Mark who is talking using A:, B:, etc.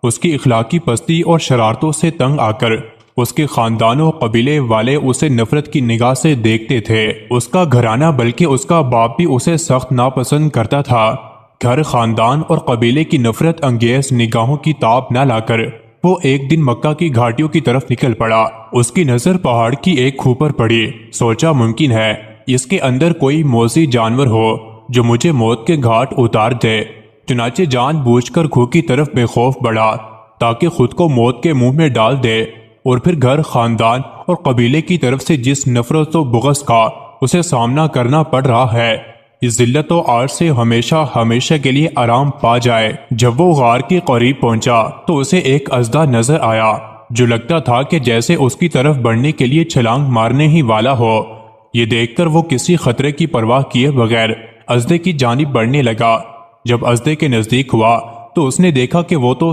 A: اس کی اخلاقی پستی اور شرارتوں سے تنگ آ کر اس کے خاندان و قبیلے والے اسے نفرت کی نگاہ سے دیکھتے تھے۔ اس کا گھرانہ بلکہ اس کا باپ بھی اسے سخت ناپسند کرتا تھا۔ گھر، خاندان اور قبیلے کی نفرت انگیز نگاہوں کی تاب نہ لا کر وہ ایک دن مکہ کی گھاٹیوں کی طرف نکل پڑا۔ اس کی نظر پہاڑ کی ایک کھو پر پڑی۔ سوچا ممکن ہے اس کے اندر کوئی موذی جانور ہو جو مجھے موت کے گھاٹ اتار دے۔ چنانچہ جان بوجھ کر کھو کی طرف بے خوف بڑھا تاکہ خود کو موت کے منہ میں ڈال دے، اور پھر گھر، خاندان اور قبیلے کی طرف سے جس نفرت و بغض کا اسے سامنا کرنا پڑ رہا ہے، اس ذلت و عار سے ہمیشہ ہمیشہ کے لیے آرام پا جائے۔ جب وہ غار کے قریب پہنچا تو اسے ایک اژدہا نظر آیا جو لگتا تھا کہ جیسے اس کی طرف بڑھنے کے لیے چھلانگ مارنے ہی والا ہو۔ یہ دیکھ کر وہ کسی خطرے کی پرواہ کیے بغیر اژدہے کی جانب بڑھنے لگا۔ جب اژدہے کے نزدیک ہوا تو اس نے دیکھا کہ وہ تو